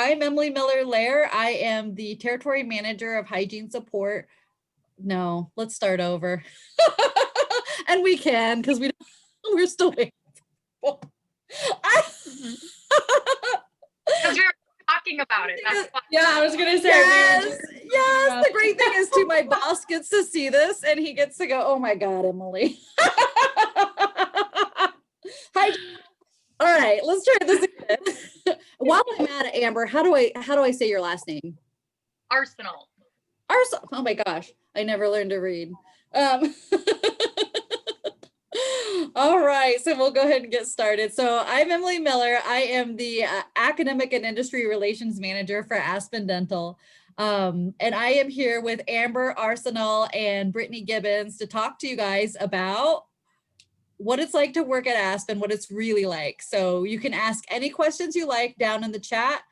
I'm Emily Miller-Lair. I am the Territory Manager of Hygiene Support. No, let's start over. And we can, because we're still waiting. Because we were talking about it. Yeah, I was gonna say. Yes, yes. The great thing is too, my boss gets to see this and he gets to go, oh my God, Emily. Hi. All right, let's try this again. While I'm at it, Amber, how do I say your last name? Arsenal. Arsenal. Oh my gosh, I never learned to read. All right, so we'll go ahead and get started. So I'm Emily Miller. I am the Academic and Industry Relations Manager for Aspen Dental. And I am here with Amber Arsenal and Brittany Gibbons to talk to you guys about what it's like to work at Aspen, what it's really like. So you can ask any questions you like down in the chat,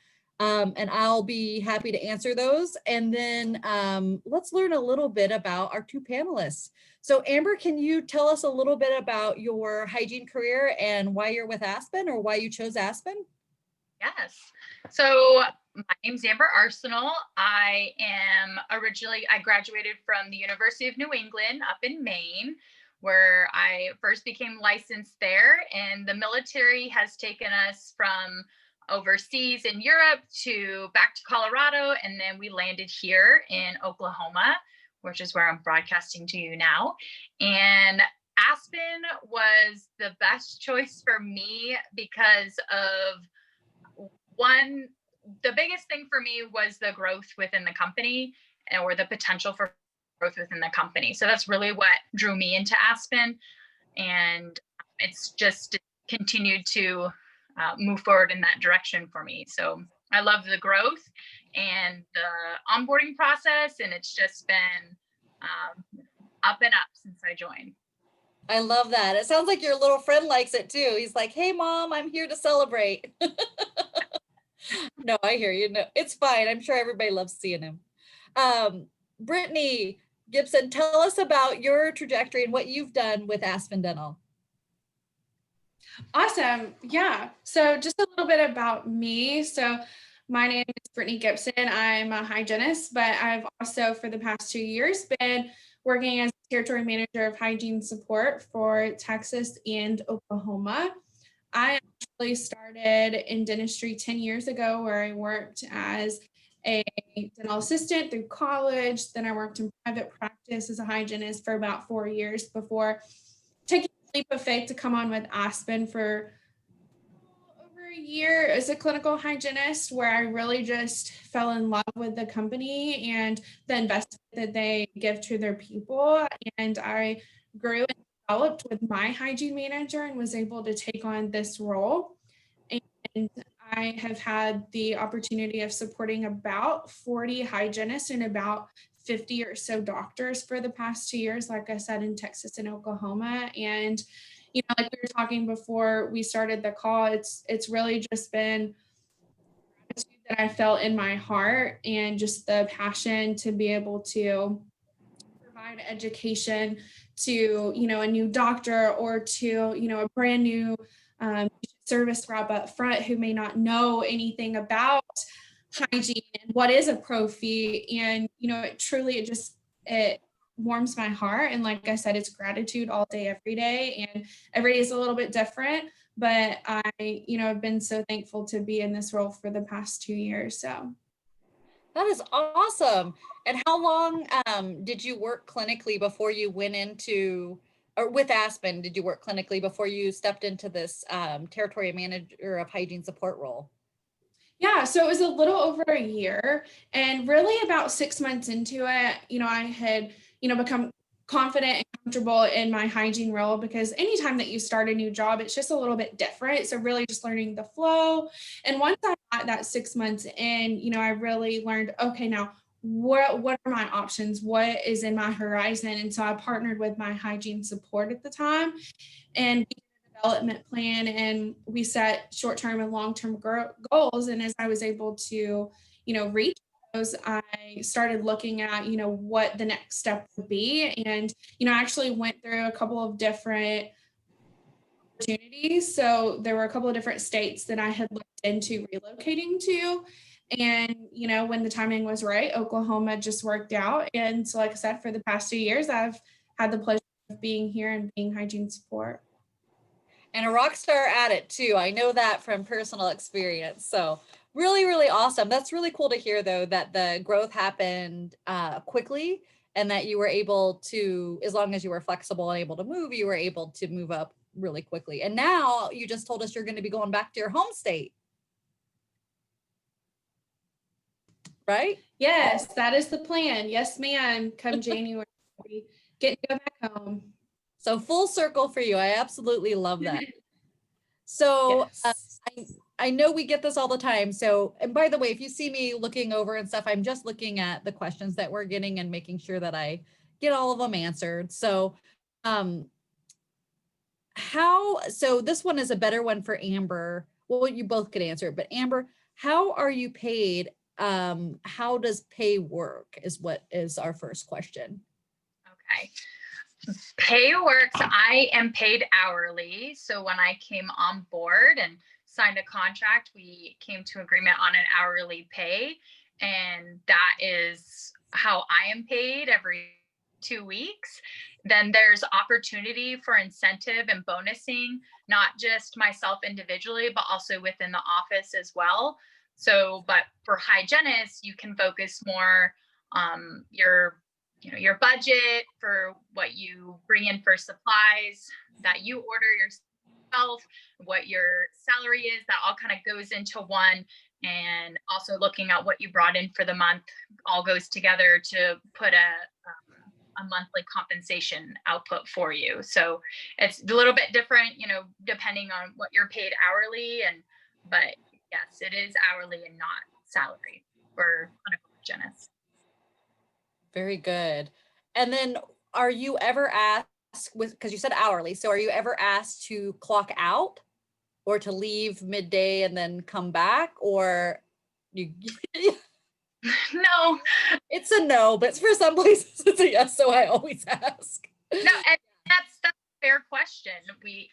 and I'll be happy to answer those. And then let's learn a little bit about our two panelists. So Amber, can you tell us a little bit about your hygiene career and why you're with Aspen or why you chose Aspen? Yes. So my name's Amber Arsenal. I graduated from the University of New England up in Maine, where I first became licensed there, and the military has taken us from overseas in Europe back to Colorado, and then we landed here in Oklahoma, which is where I'm broadcasting to you now. And Aspen was the best choice for me because of the biggest thing for me was the growth within the company, or the potential for growth within the company. So that's really what drew me into Aspen, and it's just continued to move forward in that direction for me. So I love the growth and the onboarding process, and it's just been up and up since I joined. I love that. It sounds like your little friend likes it too. He's like, hey mom, I'm here to celebrate. No, I hear you. No, it's fine. I'm sure everybody loves seeing him. Brittany Gibson, tell us about your trajectory and what you've done with Aspen Dental. Awesome. Yeah. So just a little bit about me. So my name is Brittany Gibson. I'm a hygienist, but I've also for the past 2 years been working as Territory Manager of Hygiene Support for Texas and Oklahoma. I actually started in dentistry 10 years ago, where I worked as a dental assistant through college. Then I worked in private practice as a hygienist for about 4 years before taking the leap of faith to come on with Aspen for over a year as a clinical hygienist, where I really just fell in love with the company and the investment that they give to their people. And I grew and developed with my hygiene manager and was able to take on this role. And I have had the opportunity of supporting about 40 hygienists and about 50 or so doctors for the past 2 years, like I said, in Texas and Oklahoma. And, you know, like we were talking before we started the call, it's really just been gratitude that I felt in my heart, and just the passion to be able to provide education to, you know, a new doctor, or to, you know, a brand new service rep up front who may not know anything about hygiene and what is a pro fee. And, you know, it warms my heart. And like I said, it's gratitude all day, every day. And every day is a little bit different, but I, you know, have been so thankful to be in this role for the past 2 years. So that is awesome. And how long did you work clinically before you went into, or with Aspen, did you work clinically before you stepped into this Territory Manager of Hygiene Support role? Yeah, so it was a little over a year, and really about 6 months into it, you know, I had, you know, become confident and comfortable in my hygiene role, because anytime that you start a new job, it's just a little bit different. So really just learning the flow. And once I got that 6 months in, you know, I really learned, okay, now what are my options? What is in my horizon? And so I partnered with my hygiene support at the time, and development plan, and we set short-term and long-term goals. And as I was able to, you know, reach those, I started looking at, you know, what the next step would be. And, you know, I actually went through a couple of different opportunities. So there were a couple of different states that I had looked into relocating to. And, when the timing was right, Oklahoma just worked out. And so, like I said, for the past 2 years, I've had the pleasure of being here and being hygiene support. And a rock star at it too. I know that from personal experience. So really, really awesome. That's really cool to hear though, that the growth happened quickly and that you were able to, as long as you were flexible and able to move, you were able to move up really quickly. And now you just told us you're going to be going back to your home state. Right? Yes, that is the plan. Yes, ma'am. Come January, get to go back home. So full circle for you. I absolutely love that. So Yes. I know we get this all the time. So, and by the way, if you see me looking over and stuff, I'm just looking at the questions that we're getting and making sure that I get all of them answered. So, so this one is a better one for Amber. Well, you both could answer it, but Amber, how are you paid? How does pay work is what is our first question. Okay. Pay works. I am paid hourly. So when I came on board and signed a contract, we came to agreement on an hourly pay. And that is how I am paid every 2 weeks. Then there's opportunity for incentive and bonusing, not just myself individually, but also within the office as well. So, but for hygienists, you can focus more your budget for what you bring in for supplies that you order yourself, what your salary is, that all kind of goes into one. And also looking at what you brought in for the month all goes together to put a monthly compensation output for you. So it's a little bit different, depending on what you're paid hourly. But yes, it is hourly and not salary for clinical hygienists. Very good. And then are you ever asked because you said hourly, so are you ever asked to clock out or to leave midday and then come back, or you No, it's a no, but for some places it's a yes, so I always ask. no, and that's a fair question.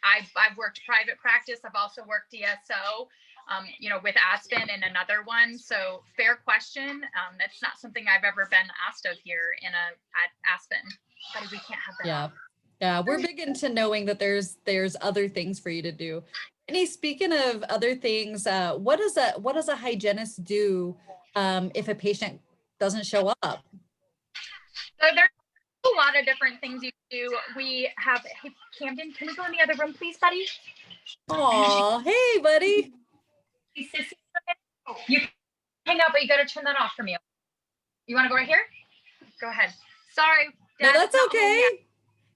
I've worked private practice. I've also worked DSO, with Aspen and another one. So fair question. That's not something I've ever been asked of here at Aspen. But we can't have that. Yeah, we're big into knowing that there's other things for you to do. And speaking of other things, what does a hygienist do if a patient doesn't show up? So there's a lot of different things you do. We have, hey, Camden, can we go in the other room, please, buddy? Aw, hey, buddy. Hey, sissy. You can hang out, but you got to turn that off for me. You want to go right here? Go ahead. Sorry. No, that's okay.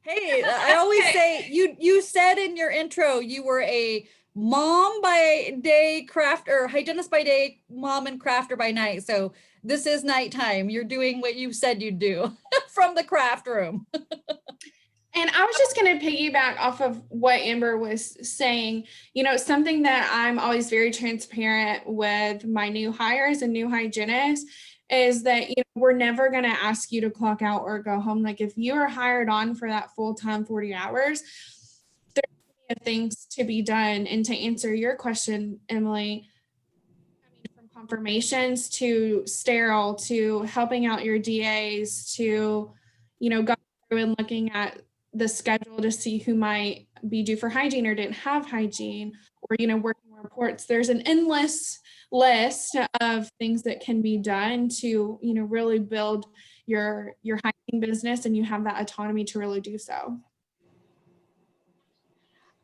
Hey, I always say you said in your intro you were a mom by day, hygienist by day, mom and crafter by night. So this is nighttime. You're doing what you said you'd do from the craft room. And I was just going to piggyback off of what Amber was saying. Something that I'm always very transparent with my new hires and new hygienists is that we're never going to ask you to clock out or go home. Like if you are hired on for that full-time 40 hours, there's things to be done. And to answer your question, Emily, from confirmations to sterile to helping out your DAs to go through and looking at the schedule to see who might be due for hygiene or didn't have hygiene, or working reports. There's an endless list of things that can be done to really build your hygiene business, and you have that autonomy to really do so.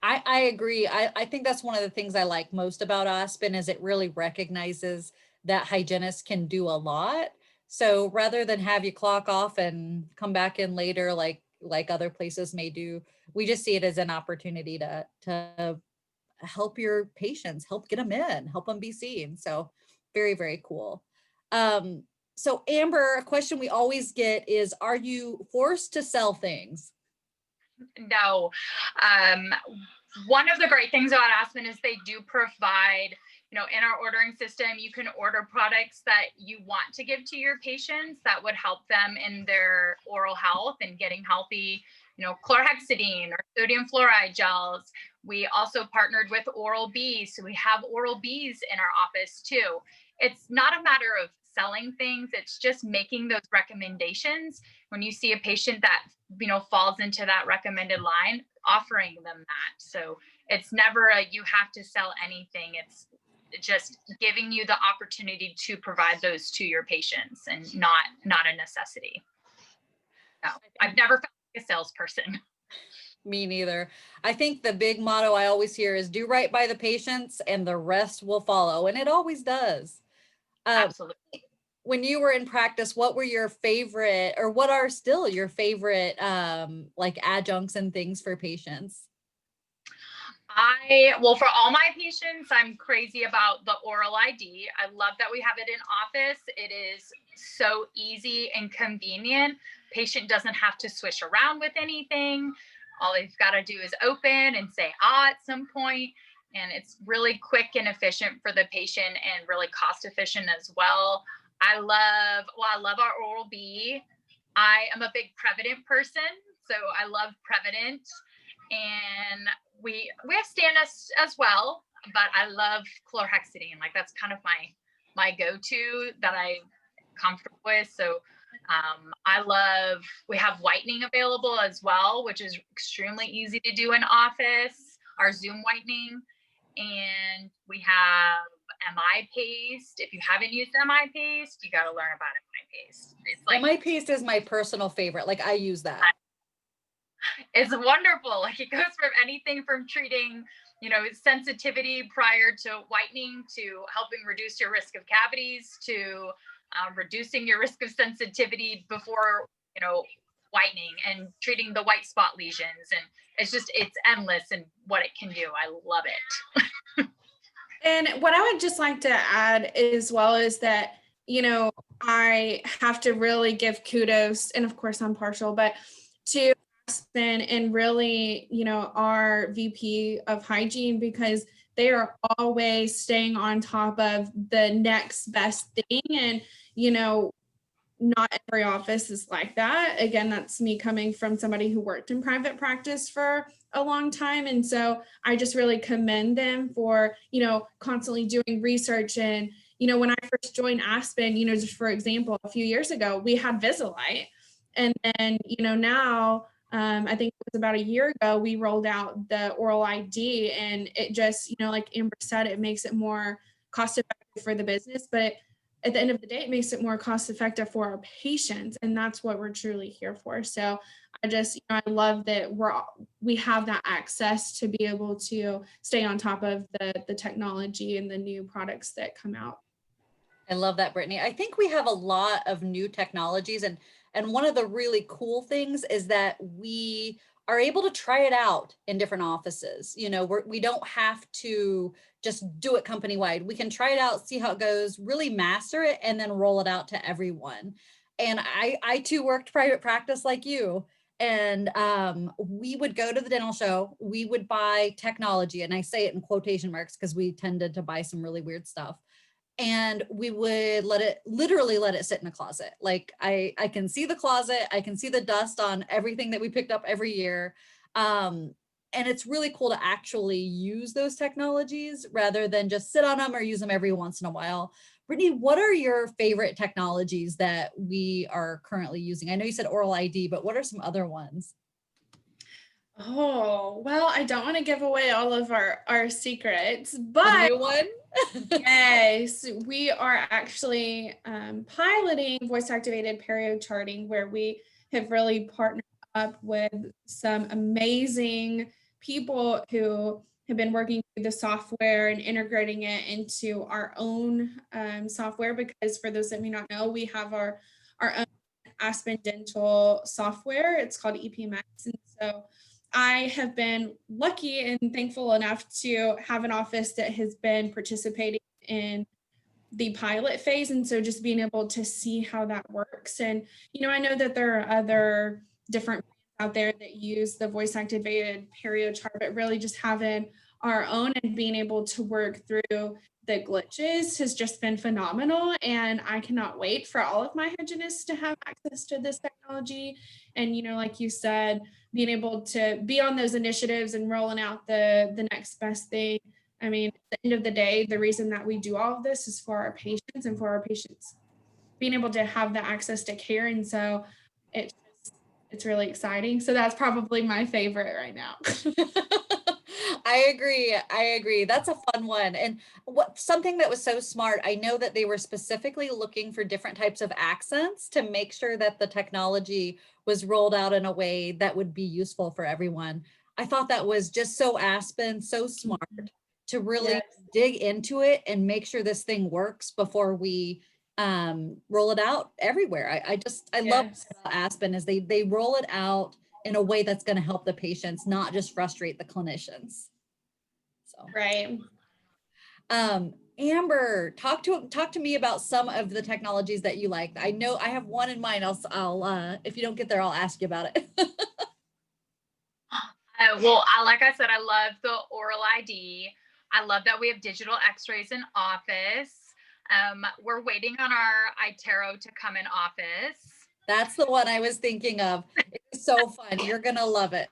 I agree. I think that's one of the things I like most about Aspen is it really recognizes that hygienists can do a lot. So rather than have you clock off and come back in later like other places may do, we just see it as an opportunity to help your patients, help get them in, help them be seen. So very, very cool. So Amber, a question we always get is, are you forced to sell things? No. One of the great things about Aspen is they do provide, in our ordering system, you can order products that you want to give to your patients that would help them in their oral health and getting healthy, chlorhexidine or sodium fluoride gels. We also partnered with Oral-B, so we have Oral-B's in our office too. it's not a matter of selling things. It's just making those recommendations. When you see a patient that, falls into that recommended line, offering them that. So it's never you have to sell anything. It's just giving you the opportunity to provide those to your patients, and not a necessity. No, I've never felt like a salesperson. Me neither. I think the big motto I always hear is do right by the patients and the rest will follow. And it always does. Absolutely. When you were in practice, what were your favorite, or what are still your favorite, like adjuncts and things for patients? Well, for all my patients, I'm crazy about the oral ID. I love that we have it in office. It is so easy and convenient. Patient doesn't have to swish around with anything. All they've got to do is open and say at some point, and it's really quick and efficient for the patient, and really cost efficient as well. I love our oral B. I am a big Prevident person, so I love Prevident, and we have Stannis as well, but I love chlorhexidine. Like, that's kind of my go-to that I'm comfortable with. So we have whitening available as well, which is extremely easy to do in office, our Zoom whitening. And we have MI paste. If you haven't used MI paste, you got to learn about MI paste. It's like MI paste is my personal favorite. Like, I use that. It's wonderful. Like, it goes from anything from treating, sensitivity prior to whitening, to helping reduce your risk of cavities, to reducing your risk of sensitivity before, whitening, and treating the white spot lesions. And it's endless in what it can do. I love it. And what I would just like to add as well is that, I have to really give kudos, and of course I'm partial, but to Aspen and really, our VP of hygiene, because they are always staying on top of the next best thing. And, not every office is like that. Again, that's me coming from somebody who worked in private practice for a long time. And so I just really commend them for, constantly doing research. And, when I first joined Aspen, just for example, a few years ago, we had Visalite. And then, now, I think it was about a year ago, we rolled out the oral ID, and it just, like Amber said, it makes it more cost effective for the business, but at the end of the day, it makes it more cost effective for our patients. And that's what we're truly here for. So I love that we have that access to be able to stay on top of the technology and the new products that come out. I love that, Brittany. I think we have a lot of new technologies, and one of the really cool things is that we are able to try it out in different offices. We don't have to just do it company wide. We can try it out, see how it goes, really master it, and then roll it out to everyone. And I too worked private practice like you. And we wowould go to the dental show, we would buy technology, and I say it in quotation marks because we tended to buy some really weird stuff. And we would literally let it sit in a closet. Like, I can see the closet, I can see the dust on everything that we picked up every year. And it's really cool to actually use those technologies rather than just sit on them or use them every once in a while. Brittany, what are your favorite technologies that we are currently using? I know you said oral ID, but what are some other ones? Oh, well, I don't want to give away all of our secrets, but the new one? Yes, we are actually piloting voice activated perio charting, where we have really partnered up with some amazing people who have been working through the software and integrating it into our own software. Because for those that may not know, we have our own Aspen Dental software. It's called EPMX. And so I have been lucky and thankful enough to have an office that has been participating in the pilot phase. And so just being able to see how that works. And, I know that there are other different brands out there that use the voice activated perio chart, but really just having our own and being able to work through the glitches has just been phenomenal. And I cannot wait for all of my hygienists to have access to this technology. And, like you said, being able to be on those initiatives and rolling out the next best thing I mean, at the end of the day, the reason that we do all of this is for our patients and for our patients being able to have the access to care. And so it's it's really exciting. So that's probably my favorite right now. I agree. I agree. That's a fun one. And what something that was so smart, I know that they were specifically looking for different types of accents to make sure that the technology was rolled out in a way that would be useful for everyone. I thought that was just so Aspen, so smart to really Yes. dig into it and make sure this thing works before we roll it out everywhere. I love Yes. Aspen is they roll it out in a way that's going to help the patients, not just frustrate the clinicians. So, Right. Amber, talk to me about some of the technologies that you like. I know I have one in mind. I'll if you don't get there, I'll ask you about it. Like I said, I love the oral ID. I love that we have digital x-rays in office. We're waiting on our iTero to come in office. That's the one I was thinking of. It's so fun. You're gonna love it.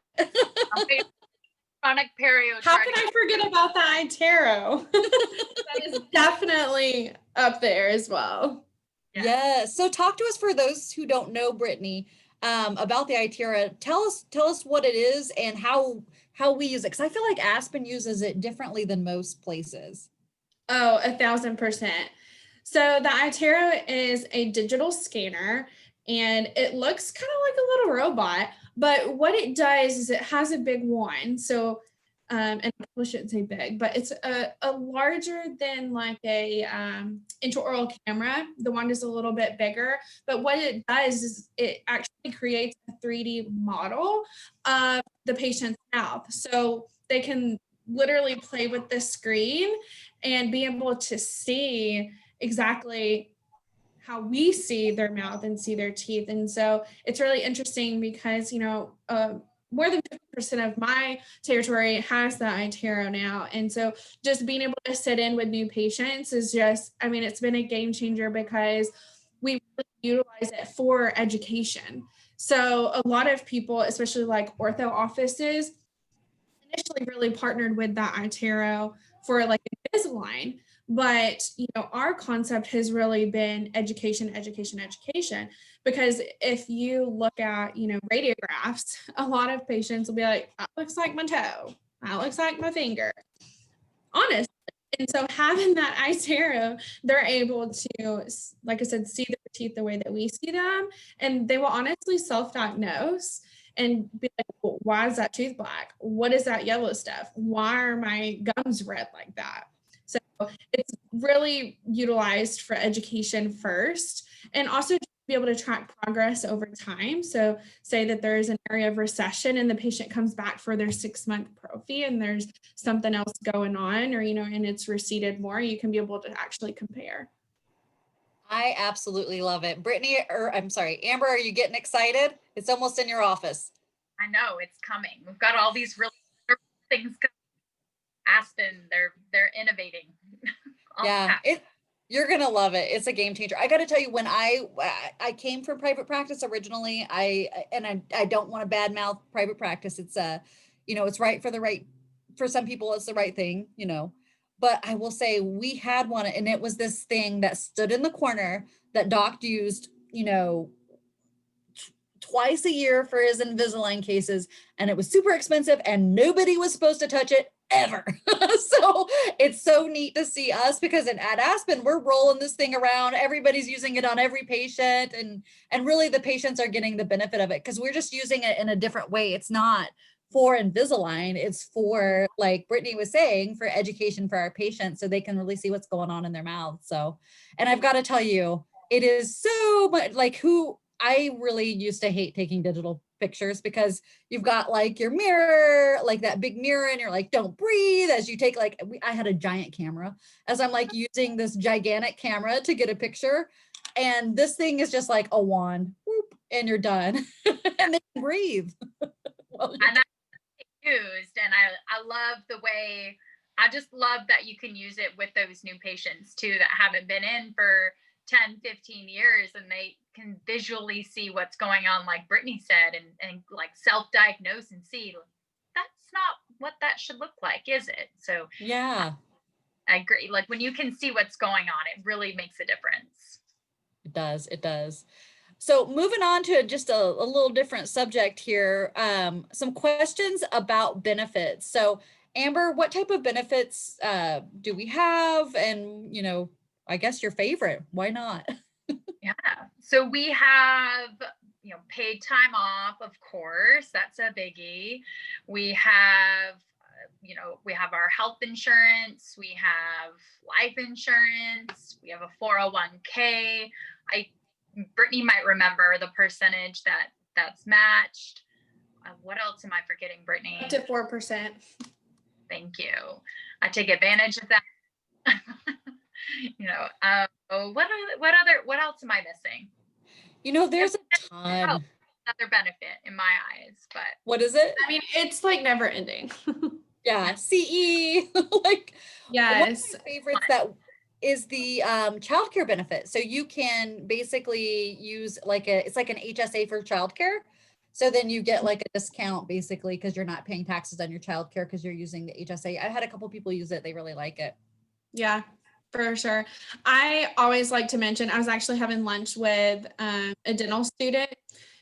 Chronic period. How can I forget about the iTero? That is definitely up there as well. Yeah. So talk to us for those who don't know, Brittany, about the iTero. Tell us what it is and how we use it. Because I feel like Aspen uses it differently than most places. Oh, 1,000%. So the iTero is a digital scanner and it looks kind of like a little robot, but what it does is it has a big wand. So, and I probably shouldn't say big, but it's a larger than like a intraoral camera. The wand is a little bit bigger, but what it does is it actually creates a 3D model of the patient's mouth. So they can literally play with the screen and be able to see exactly how we see their mouth and see their teeth. And so it's really interesting because, more than 50% of my territory has the iTero now. And so just being able to sit in with new patients is just, I mean, it's been a game changer because we really utilize it for education. So a lot of people, especially like ortho offices, initially really partnered with that iTero for like Invisalign. But our concept has really been education, education, education. Because if you look at radiographs, a lot of patients will be like, "That looks like my toe. That looks like my finger." Honestly. And so having that iTero, they're able to, like I said, see their teeth the way that we see them, and they will honestly self-diagnose and be like, well, why is that tooth black? What is that yellow stuff? Why are my gums red like that? So it's really utilized for education first, and also to be able to track progress over time. So say that there is an area of recession and the patient comes back for their 6-month prophy and there's something else going on, or and it's receded more, you can be able to actually compare. I absolutely love it. Brittany, or I'm sorry, Amber, are you getting excited? It's almost in your office. I know it's coming. We've got all these really things coming. Aspen, they're innovating. Yeah, you're gonna love it. It's a game changer. I got to tell you, when I came from private practice originally, I don't want to badmouth private practice. It's it's right for some people, it's the right thing, But I will say we had one, and it was this thing that stood in the corner that doc used, twice a year for his Invisalign cases, and it was super expensive, and nobody was supposed to touch it ever. So it's so neat to see us, because at Aspen, we're rolling this thing around. Everybody's using it on every patient, and really the patients are getting the benefit of it because we're just using it in a different way. It's not for Invisalign, it's for, like Brittany was saying, for education for our patients so they can really see what's going on in their mouth. So, and I've got to tell you, it is so much like I really used to hate taking digital pictures because you've got like your mirror, like that big mirror, and you're like, don't breathe as you take I had a giant camera as I'm like using this gigantic camera to get a picture. And this thing is just like a wand, whoop, and you're done. And then breathe. And that's used. And I love the way, I just love that you can use it with those new patients too that haven't been in for 10, 15 years, and they can visually see what's going on, like Brittany said, and like self-diagnose and see that's not what that should look like, is it? So Yeah, I agree. Like when you can see what's going on, it really makes a difference. it does. It does. So moving on to just a little different subject here, some questions about benefits. So Amber, what type of benefits do we have? And, I guess your favorite, why not? Yeah. So we have, paid time off, of course. That's a biggie. We have, we have our health insurance. We have life insurance. We have a 401k. Brittany might remember the percentage that's matched. What else am I forgetting, Brittany? Up to 4%. Thank you. I take advantage of that. What else am I missing? There's a ton. Another benefit in my eyes, but What is it? I mean, it's like never ending. Yeah, CE. Like Yes. one of my favorites that is the childcare benefit. So you can basically use it's like an HSA for childcare. So then you get like a discount basically because you're not paying taxes on your childcare because you're using the HSA. I had a couple people use it. They really like it. Yeah, for sure. I always like to mention, I was actually having lunch with a dental student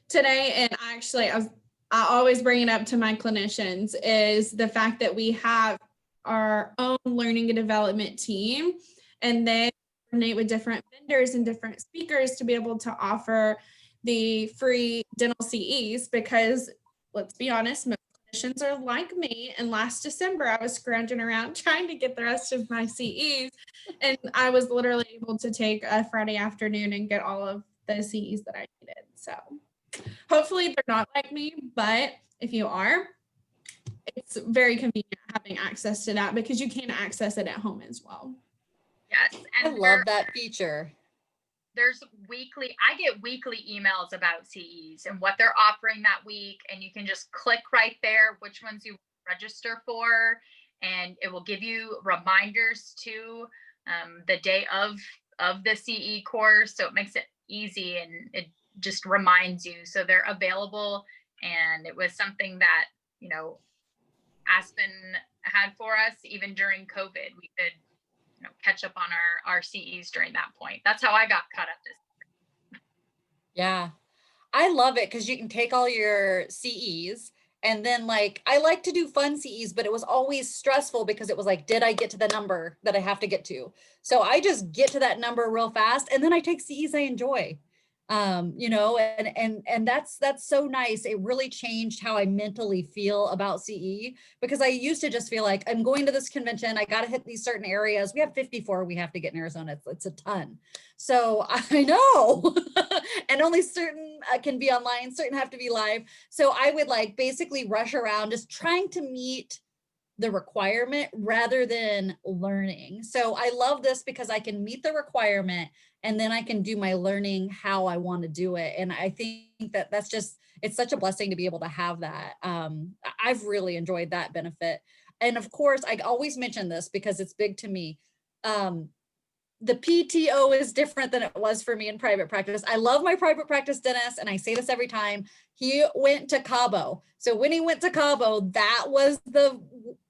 today, and I always bring it up to my clinicians is the fact that we have our own learning and development team, and they coordinate with different vendors and different speakers to be able to offer the free dental CEs because let's be honest, most clinicians are like me. And last December, I was scrounging around trying to get the rest of my CEs. And I was literally able to take a Friday afternoon and get all of the CEs that I needed. So hopefully they're not like me, but if you are, it's very convenient having access to that because you can access it at home as well. Yes. And I love that feature. I get weekly emails about CEs and what they're offering that week. And you can just click right there, which ones you register for. And it will give you reminders to the day of the CE course. So it makes it easy and it just reminds you. So they're available. And it was something that, Aspen had for us even during COVID. We could catch up on our CEs during that point. That's how I got caught up this year. Yeah. I love it because you can take all your CEs and then I like to do fun CEs, but it was always stressful because it was like, did I get to the number that I have to get to? So I just get to that number real fast and then I take CEs I enjoy. And that's so nice. It really changed how I mentally feel about CE because I used to just feel like I'm going to this convention. I got to hit these certain areas. We have 54 we have to get in Arizona. It's a ton. So I know, and only certain can be online, certain have to be live. So I would basically rush around just trying to meet the requirement rather than learning. So I love this because I can meet the requirement and then I can do my learning how I want to do it. And I think that it's such a blessing to be able to have that. I've really enjoyed that benefit. And of course, I always mention this because it's big to me. The PTO is different than it was for me in private practice. I love my private practice dentist, and I say this every time. He went to Cabo. So when he went to Cabo, that was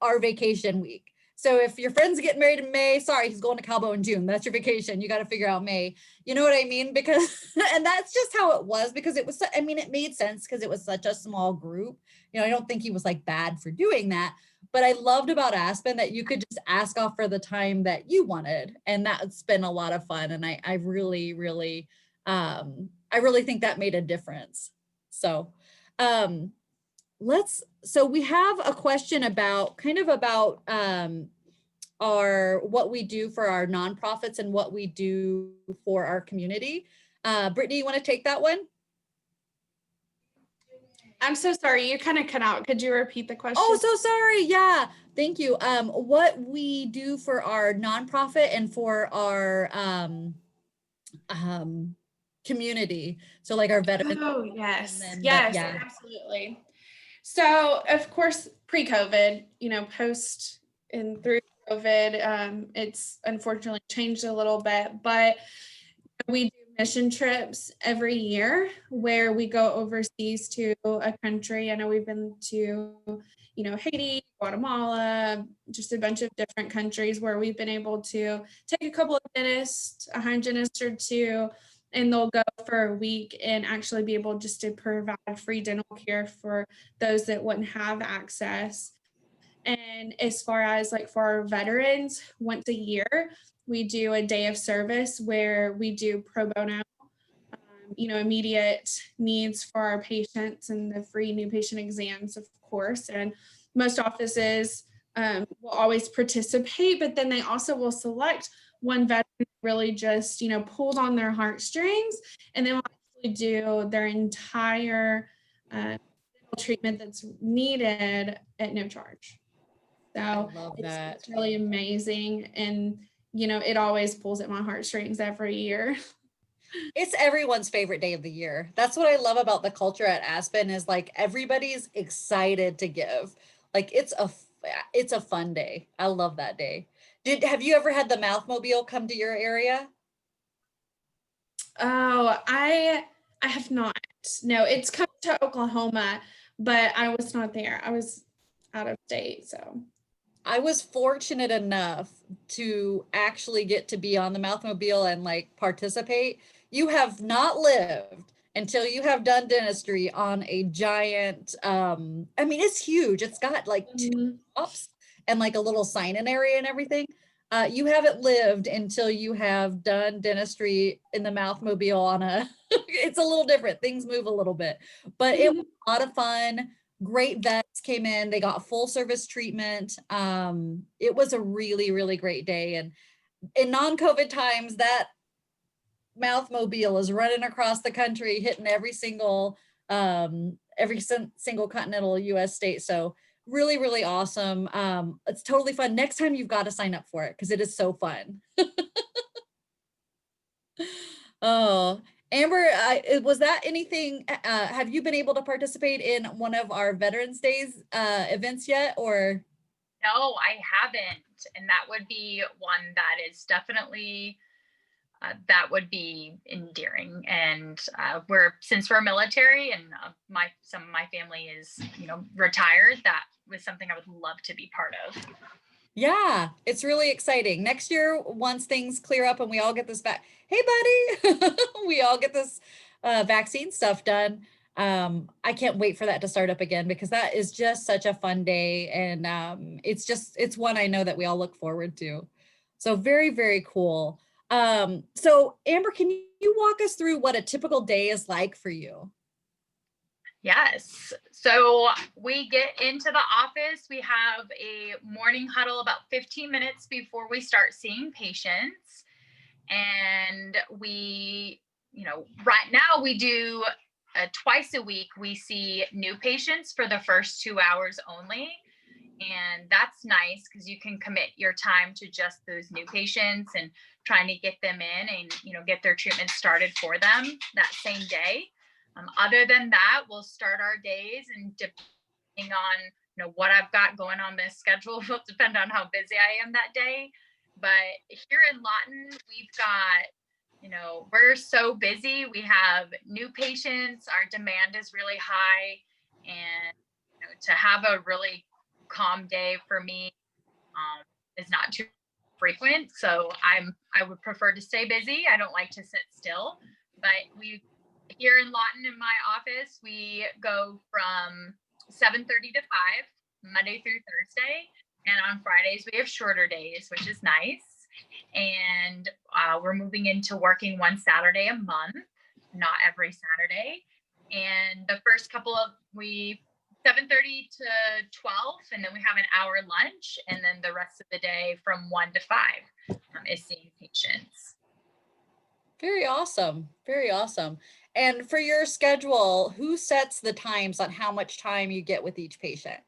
our vacation week. So if your friend's getting married in May, sorry, he's going to Cabo in June. That's your vacation. You got to figure out May. You know what I mean? Because, and that's just how it was because it was, it made sense because it was such a small group. I don't think he was bad for doing that. But I loved about Aspen that you could just ask off for the time that you wanted. And that's been a lot of fun. And I really, really, I really think that made a difference. So so we have a question about what we do for our nonprofits and what we do for our community. Brittany, you want to take that one? I'm so sorry, you kind of cut out. Could you repeat the question? Oh, so sorry. Yeah, thank you. What we do for our nonprofit and for our community. So our veterans. Oh, yes. Yes, Absolutely. So of course, pre-COVID, post and through COVID, it's unfortunately changed a little bit, but we do mission trips every year where we go overseas to a country. I know we've been to, Haiti, Guatemala, just a bunch of different countries where we've been able to take a couple of dentists, a hygienist or two, and they'll go for a week and actually be able just to provide free dental care for those that wouldn't have access. And as far as like for our veterans, once a year, we do a day of service where we do pro bono, immediate needs for our patients and the free new patient exams, of course. And most offices will always participate, but then they also will select one veteran that really just, pulls on their heartstrings, and then will actually do their entire treatment that's needed at no charge. I So love that. it's really amazing. And, it always pulls at my heartstrings every year. It's everyone's favorite day of the year. That's what I love about the culture at Aspen is like everybody's excited to give. Like it's a fun day. I love that day. Have you ever had the Mouthmobile come to your area? Oh, I have not. No, it's come to Oklahoma, but I was not there. I was out of state, so. I was fortunate enough to actually get to be on the Mouthmobile and like participate. You have not lived until you have done dentistry on a giant I mean it's huge. It's got like two Mhm. stops and like a little sign-in area and everything. You haven't lived until you have done dentistry in the Mouthmobile on a it's a little different. Things move a little bit, but it was a lot of fun. Great vets came in, they got full service treatment. It was a really, really great day. And in non-COVID times, that Mouthmobile is running across the country, hitting every single continental US state. So really, really awesome. It's totally fun. Next time you've got to sign up for it because it is so fun. Oh, Amber, was that anything? Have you been able to participate in one of our Veterans Days events yet, or? No, I haven't. And that would be one that is definitely that would be endearing. And since we're military and some of my family is retired, that was something I would love to be part of. Yeah, it's really exciting. Next year, once things clear up and we all get this back, hey buddy, we all get this vaccine stuff done. I can't wait for that to start up again because that is just such a fun day. And it's one I know that we all look forward to. So very, very cool. So Amber, can you walk us through what a typical day is like for you? Yes. So we get into the office. We have a morning huddle about 15 minutes before we start seeing patients. And right now we do twice a week, we see new patients for the first 2 hours only. And that's nice because you can commit your time to just those new patients and trying to get them in and, get their treatment started for them that same day. Other than that, we'll start our days, and depending on what I've got going on this schedule will depend on how busy I am that day. But here in Lawton, we've got, we're so busy. We have new patients. Our demand is really high, and to have a really calm day for me is not too frequent. So I would prefer to stay busy. I don't like to sit still. But here in Lawton in my office, we go from 7:30 to 5, Monday through Thursday. And on Fridays, we have shorter days, which is nice. And we're moving into working one Saturday a month, not every Saturday. And the first couple of 7:30 to 12, and then we have an hour lunch, and then the rest of the day from 1 to 5 is seeing patients. Very awesome. Very awesome. And for your schedule, who sets the times on how much time you get with each patient?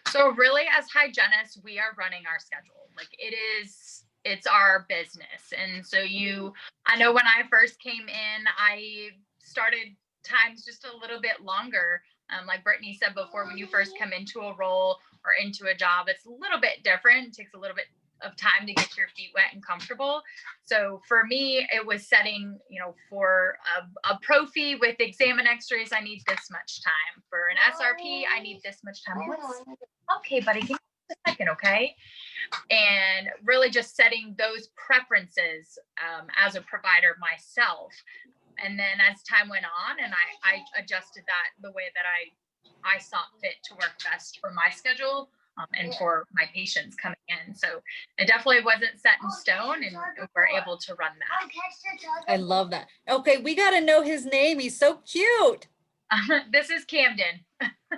So really, as hygienists, we are running our schedule. Like it's our business. And so I know when I first came in, I started times just a little bit longer. Like Brittany said before, when you first come into a role or into a job, it's a little bit different. It takes a little bit of time to get your feet wet and comfortable. So for me, it was setting, for a prophy with exam and x-rays, I need this much time. For an SRP, I need this much time. Okay, buddy, give me a second, okay? And really just setting those preferences as a provider myself. And then as time went on, and I adjusted that the way that I saw fit to work best for my schedule and for my patients coming in. So it definitely wasn't set in stone, and we're able to run that. I love that. Okay, we got to know his name. He's so cute. This is Camden.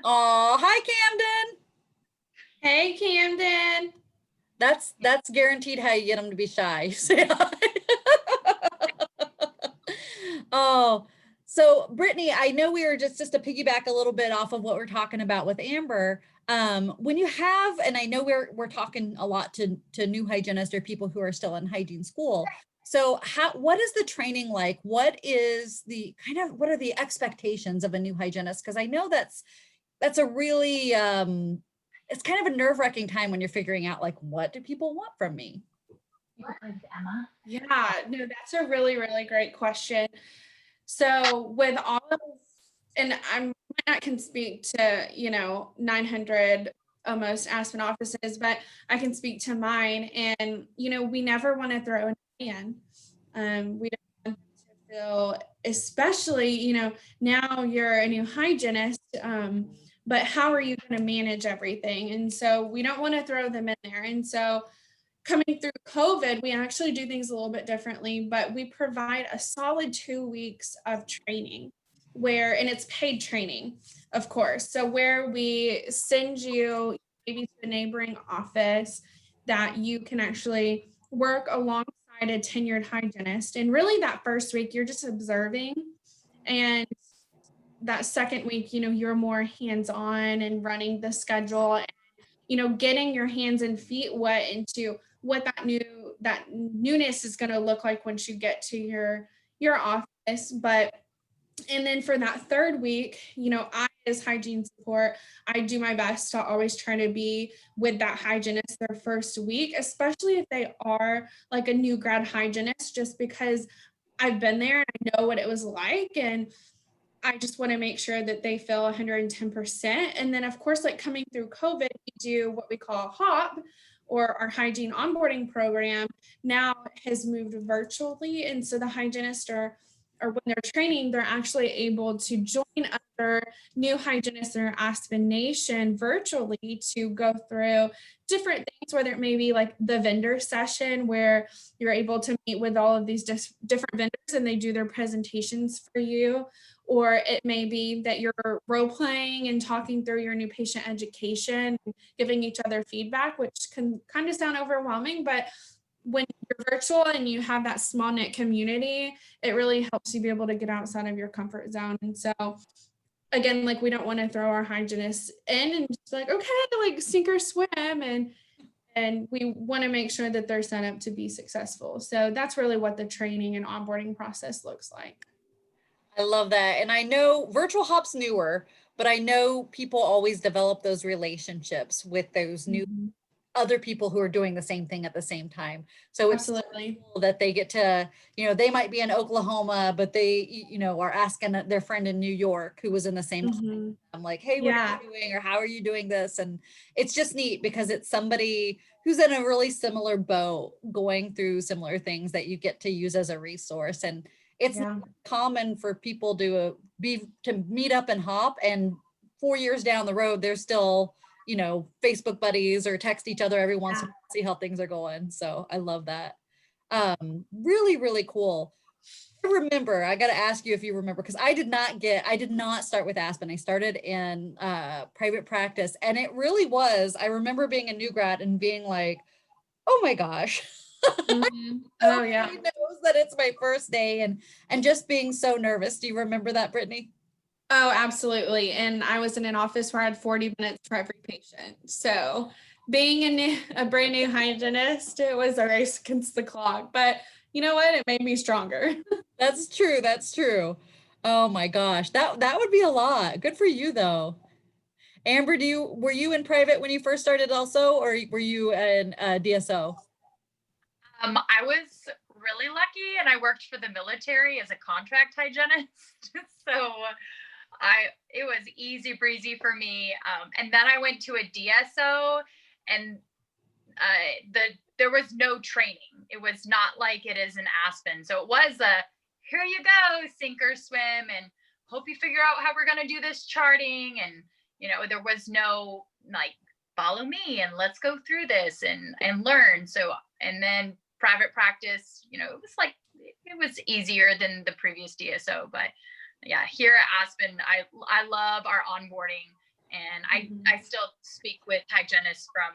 Oh, hi, Camden. Hey, Camden. That's guaranteed how you get him to be shy. Oh, so Brittany, I know we were just to piggyback a little bit off of what we're talking about with Amber. When you have, and I know we're talking a lot to new hygienists or people who are still in hygiene school. So what is the training like? What is what are the expectations of a new hygienist? Because I know that's a really, it's kind of a nerve-wracking time when you're figuring out like, what do people want from me? Emma? Yeah, no, that's a really, really great question. So with all of, and I might can speak to, 900 almost Aspen offices, but I can speak to mine. And, we never want to throw in a hand. We don't want to feel, especially, now you're a new hygienist, but how are you going to manage everything? And so we don't want to throw them in there. And so coming through COVID, we actually do things a little bit differently, but we provide a solid 2 weeks of training and it's paid training, of course. So where we send you maybe to a neighboring office that you can actually work alongside a tenured hygienist. And really that first week, you're just observing. And that second week, you're more hands-on and running the schedule and, getting your hands and feet wet into what that newness is going to look like once you get to your office. And then for that third week, I, as hygiene support, I do my best to always try to be with that hygienist their first week, especially if they are like a new grad hygienist, just because I've been there and I know what it was like. And I just want to make sure that they feel 110%. And then, of course, like coming through COVID, we do what we call HOP, or our hygiene onboarding program, now has moved virtually. And so the hygienists or when they're training, they're actually able to join other new hygienists in Aspen Nation virtually to go through different things, whether it may be like the vendor session where you're able to meet with all of these different vendors and they do their presentations for you. Or it may be that you're role playing and talking through your new patient education, and giving each other feedback, which can kind of sound overwhelming, but when you're virtual and you have that small knit community, it really helps you be able to get outside of your comfort zone. And so again, like we don't want to throw our hygienists in and just like, okay, like sink or swim. And we want to make sure that they're set up to be successful. So that's really what the training and onboarding process looks like. I love that. And I know virtual hop's newer, but I know people always develop those relationships with those new other people who are doing the same thing at the same time. So it's absolutely cool that they get to, they might be in Oklahoma, but they, are asking their friend in New York who was in the same time. I'm like, hey, what are you doing? Or how are you doing this? And it's just neat because it's somebody who's in a really similar boat going through similar things that you get to use as a resource. And it's not common for people to meet up and hop, and 4 years down the road, they're still, Facebook buddies or text each other every once in a while to see how things are going. So I love that. Really, really cool. I got to ask you if you remember, because I did not start with Aspen. I started in private practice, and it really was, I remember being a new grad and being like, oh my gosh. Oh yeah. Nobody knows that it's my first day, and just being so nervous. Do you remember that, Brittany? Oh, absolutely. And I was in an office where I had 40 minutes for every patient. So being a brand new hygienist, it was a race against the clock. But you know what? It made me stronger. That's true. That's true. Oh my gosh. That would be a lot. Good for you though. Amber, were you in private when you first started also, or were you in DSO? I was really lucky and I worked for the military as a contract hygienist. So it was easy breezy for me. And then I went to a DSO and there was no training. It was not like it is in Aspen. So it was a here you go, sink or swim, and hope you figure out how we're gonna do this charting. And there was no like follow me and let's go through this and learn. So and then private practice, it was like it was easier than the previous DSO. But yeah, here at Aspen, I love our onboarding, and I still speak with hygienists from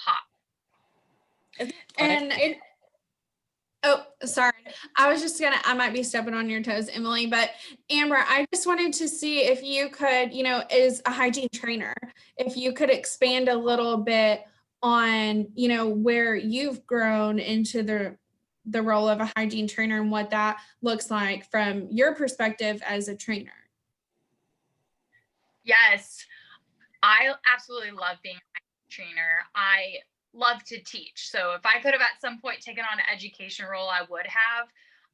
HOP. And oh, sorry. I might be stepping on your toes, Emily, but Amber, I just wanted to see if you could, as a hygiene trainer, if you could expand a little bit on, where you've grown into the role of a hygiene trainer and what that looks like from your perspective as a trainer. Yes, I absolutely love being a trainer. I love to teach. So if I could have at some point taken on an education role, I would have.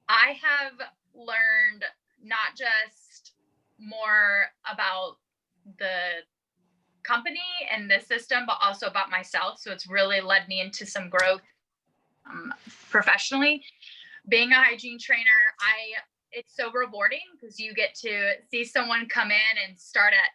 I have learned not just more about the company and the system, but also about myself. So it's really led me into some growth professionally. Being a hygiene trainer, it's so rewarding because you get to see someone come in and start at,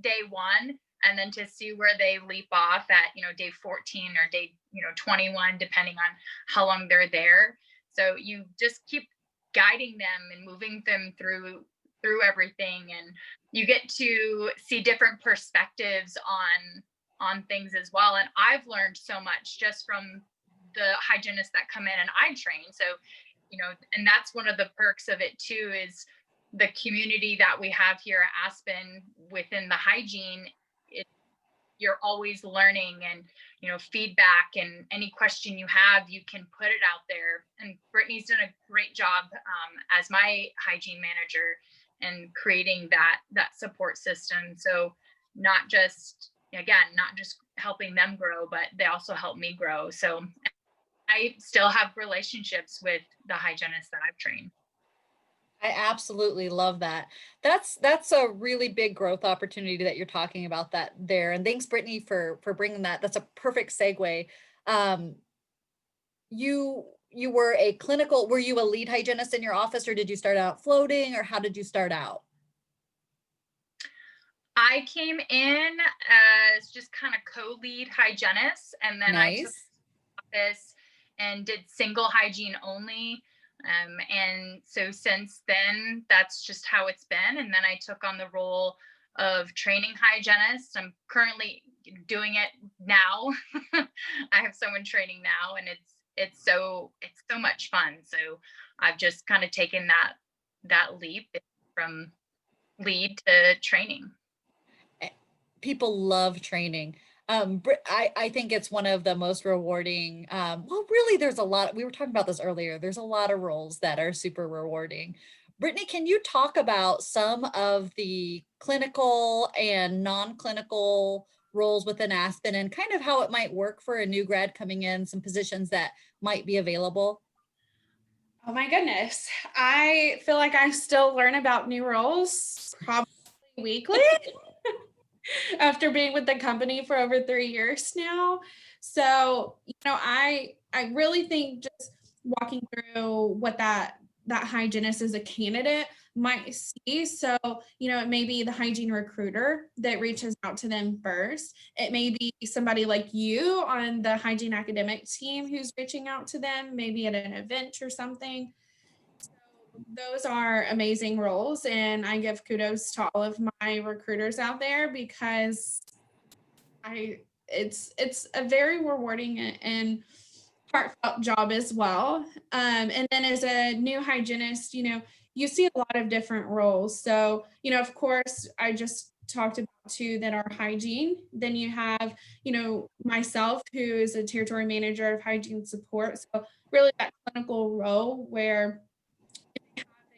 day one, and then to see where they leap off at, day 14 or day, 21, depending on how long they're there. So you just keep guiding them and moving them through everything, and you get to see different perspectives on things as well. And I've learned so much just from the hygienists that come in and I train. So, and that's one of the perks of it too, is the community that we have here at Aspen within the hygiene. You're always learning, and feedback, and any question you have, you can put it out there. And Brittany's done a great job as my hygiene manager and creating that support system. So not just helping them grow, but they also help me grow. So I still have relationships with the hygienists that I've trained. I absolutely love that. That's a really big growth opportunity that you're talking about that there. And thanks, Brittany, for bringing that. That's a perfect segue. You were were you a lead hygienist in your office, or did you start out floating, or how did you start out? I came in as just kind of co-lead hygienist, and then I took office and did single hygiene only. And so since then, that's just how it's been. And then I took on the role of training hygienists. I'm currently doing it now. I have someone training now, and it's so much fun. So I've just kind of taken that leap from lead to training. People love training. I think it's one of the most rewarding. Well, really, there's a lot. We were talking about this earlier. There's a lot of roles that are super rewarding. Brittany, can you talk about some of the clinical and non-clinical roles within Aspen and kind of how it might work for a new grad coming in, some positions that might be available? Oh my goodness. I feel like I still learn about new roles probably weekly. After being with the company for over 3 years now. So, I really think just walking through what that hygienist as a candidate might see. So, it may be the hygiene recruiter that reaches out to them first. It may be somebody like you on the hygiene academic team who's reaching out to them, maybe at an event or something. Those are amazing roles, and I give kudos to all of my recruiters out there because it's a very rewarding and heartfelt job as well. And then as a new hygienist, you see a lot of different roles. So, of course, I just talked about two that are hygiene. Then you have, myself, who is a territory manager of hygiene support. So really that clinical role where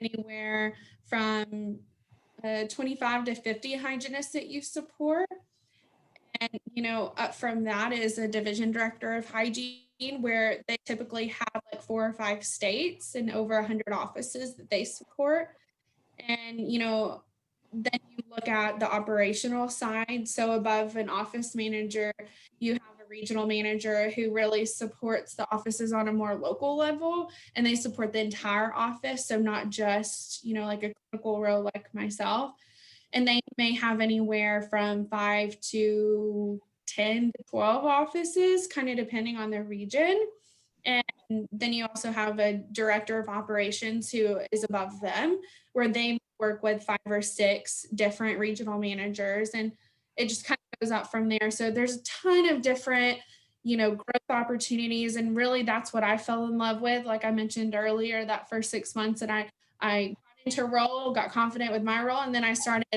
anywhere from 25 to 50 hygienists that you support. And, up from that is a division director of hygiene. where they typically have like 4 or 5 states and over 100 offices that they support. And, then you look at the operational side. So above an office manager, you have a regional manager who really supports the offices on a more local level, and they support the entire office. So not just, like a clinical role like myself. And they may have anywhere from 5 to 10 to 12 offices, kind of depending on the region. And then you also have a director of operations who is above them, where they work with 5 or 6 different regional managers. And it just kind of goes up from there. So there's a ton of different, growth opportunities. And really, that's what I fell in love with. Like I mentioned earlier, that first 6 months that I got into a role, got confident with my role. And then I started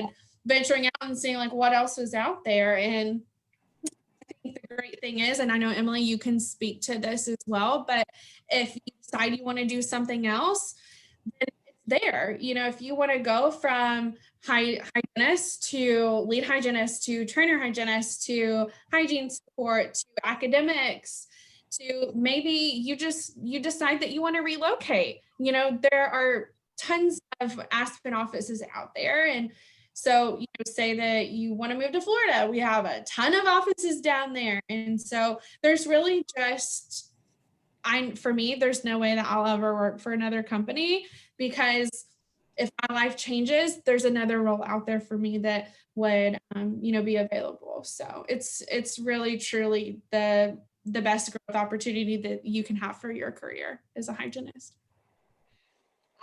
venturing out and seeing like what else was out there. And the great thing is, and I know Emily, you can speak to this as well, but if you decide you want to do something else, then it's there. If you want to go from hygienist to lead hygienist to trainer hygienist to hygiene support to academics to maybe you decide that you want to relocate. There are tons of Aspen offices out there. And so, say that you want to move to Florida, we have a ton of offices down there. And so there's really just, for me, there's no way that I'll ever work for another company, because if my life changes, there's another role out there for me that would, be available. So it's really, truly the best growth opportunity that you can have for your career as a hygienist.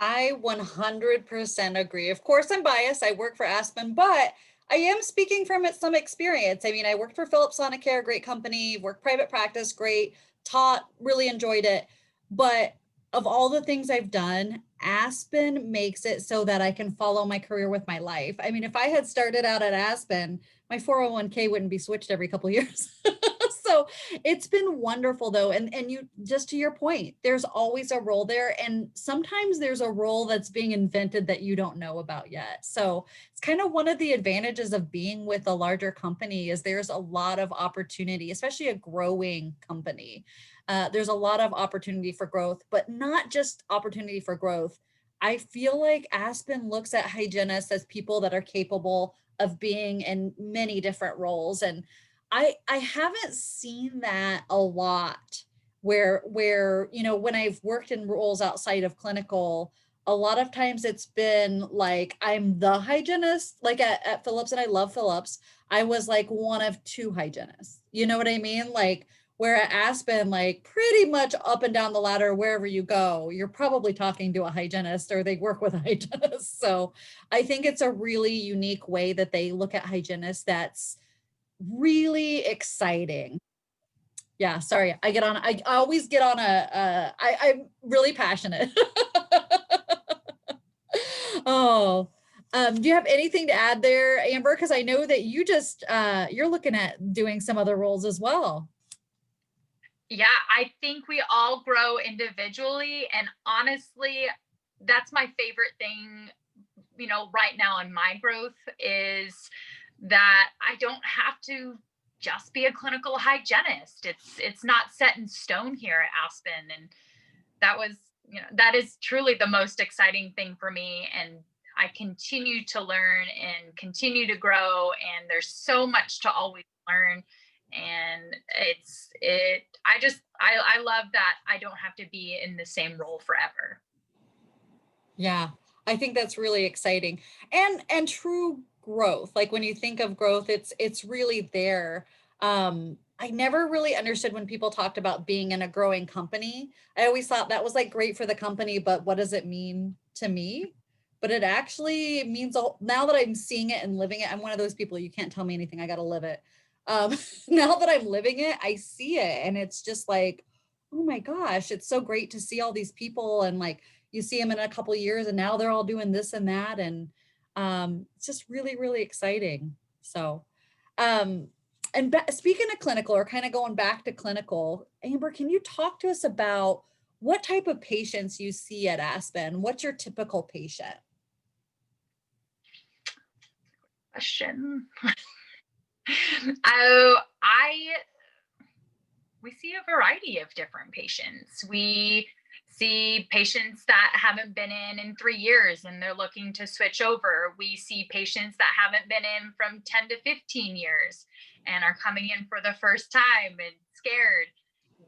I 100% agree. Of course, I'm biased. I work for Aspen, but I am speaking from some experience. I mean, I worked for Philips Sonicare, great company, worked private practice, great, taught, really enjoyed it. But of all the things I've done, Aspen makes it so that I can follow my career with my life. I mean, if I had started out at Aspen, my 401k wouldn't be switched every couple of years. So it's been wonderful though. And you, just to your point, there's always a role there. And sometimes there's a role that's being invented that you don't know about yet. So it's kind of one of the advantages of being with a larger company is there's a lot of opportunity, especially a growing company. There's a lot of opportunity for growth, but not just opportunity for growth. I feel like Aspen looks at hygienists as people that are capable of being in many different roles. And I haven't seen that a lot where when I've worked in roles outside of clinical, a lot of times it's been like I'm the hygienist, like at Philips, and I love Philips. I was like one of 2 hygienists. You know what I mean? Like where at Aspen, like pretty much up and down the ladder, wherever you go, you're probably talking to a hygienist or they work with a hygienist. So I think it's a really unique way that they look at hygienists that's really exciting. Yeah, sorry. I always get on I'm really passionate. Oh, do you have anything to add there, Amber? Because I know that you're looking at doing some other roles as well. Yeah, I think we all grow individually. And honestly, that's my favorite thing, right now in my growth is that I don't have to just be a clinical hygienist. It's not set in stone here at Aspen. And that is truly the most exciting thing for me. And I continue to learn and continue to grow. And there's so much to always learn. And I love that I don't have to be in the same role forever. Yeah, I think that's really exciting and true growth. Like when you think of growth, it's really there. I never really understood when people talked about being in a growing company. I always thought that was like great for the company, but what does it mean to me? But it actually means now that I'm seeing it and living it, I'm one of those people, you can't tell me anything, I got to live it. Now that I'm living it, I see it and it's just like, oh my gosh, it's so great to see all these people and like you see them in a couple of years and now they're all doing this and that. And it's just really, really exciting. So, and speaking of clinical or kind of going back to clinical, Amber, can you talk to us about what type of patients you see at Aspen? What's your typical patient? Question. Oh, we see a variety of different patients. We see patients that haven't been in 3 years and they're looking to switch over. We see patients that haven't been in from 10 to 15 years and are coming in for the first time and scared.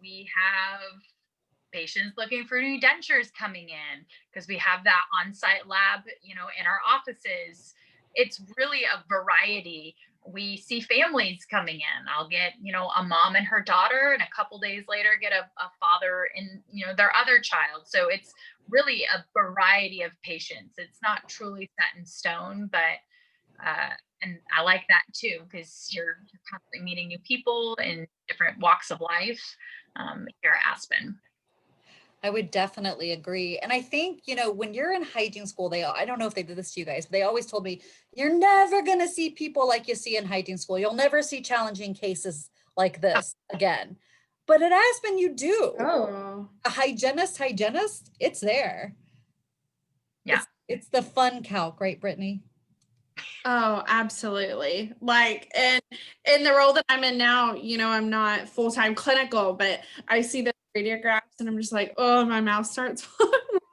We have patients looking for new dentures coming in because we have that on-site lab, in our offices. It's really a variety. We see families coming in. I'll get, a mom and her daughter, and a couple days later get a father and, their other child. So it's really a variety of patients. It's not truly set in stone, but and I like that too, because you're constantly meeting new people in different walks of life here at Aspen. I would definitely agree. And I think, when you're in hygiene school, I don't know if they did this to you guys, but they always told me, you're never going to see people like you see in hygiene school. You'll never see challenging cases like this again. But at Aspen, you do. Oh, A hygienist, it's there. Yeah. It's the fun calc, right, Brittany? oh, absolutely. Like, and in the role that I'm in now, I'm not full-time clinical, but I see the radiographs and I'm just like, oh, my mouth starts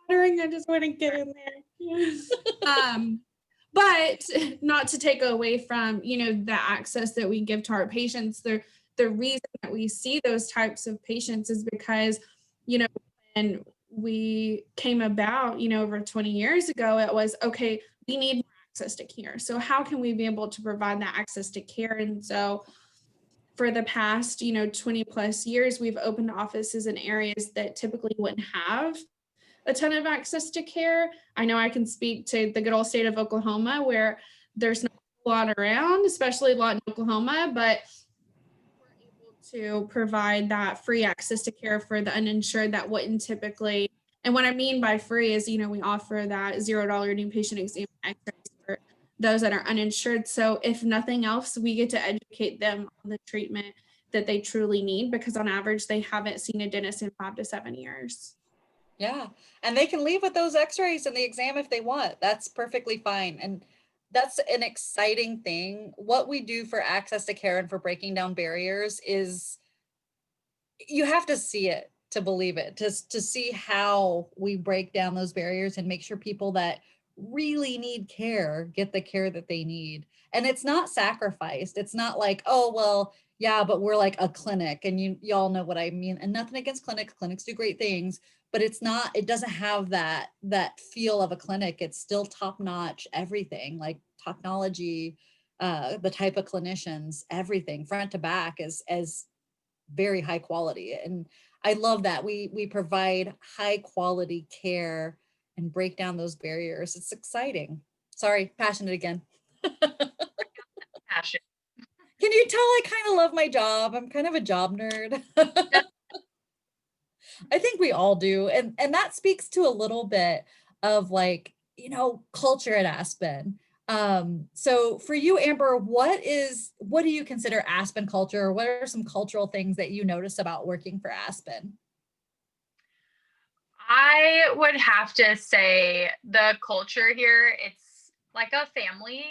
watering. I just want to get in there. But not to take away from, the access that we give to our patients. The reason that we see those types of patients is because, when we came about, over 20 years ago, it was, okay, we need more access to care. So how can we be able to provide that access to care? And so for the past, 20 plus years, we've opened offices in areas that typically wouldn't have a ton of access to care. I know I can speak to the good old state of Oklahoma, where there's not a lot around, especially a lot in Oklahoma, but we're able to provide that free access to care for the uninsured that wouldn't typically. And what I mean by free is, we offer that $0 new patient exam X-rays for those that are uninsured. So if nothing else, we get to educate them on the treatment that they truly need, because on average, they haven't seen a dentist in 5 to 7 years. Yeah. And they can leave with those x-rays and the exam if they want. That's perfectly fine. And that's an exciting thing. What we do for access to care and for breaking down barriers is, you have to see it to believe it, to see how we break down those barriers and make sure people that really need care get the care that they need. And it's not sacrificed. It's not like, oh, well, yeah, but we're like a clinic, and y'all know what I mean. And nothing against clinics do great things, but it doesn't have that feel of a clinic. It's still top-notch everything, like technology, the type of clinicians, everything front to back is as very high quality. And I love that we provide high quality care and break down those barriers. It's exciting. Sorry, passionate again. Passion. Can you tell I kind of love my job? I'm kind of a job nerd. I think we all do. And that speaks to a little bit of, like, culture at Aspen. So for you, Amber, what do you consider Aspen culture? Or what are some cultural things that you notice about working for Aspen? I would have to say the culture here, it's like a family.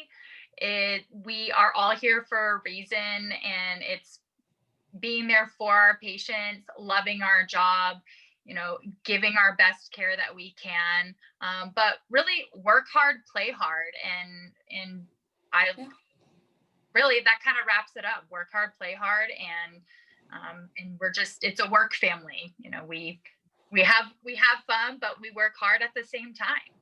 We are all here for a reason, and it's being there for our patients, loving our job, giving our best care that we can. But really work hard, play hard. And I Yeah. really, that kind of wraps it up. Work hard, play hard. And it's a work family. We have fun, but we work hard at the same time.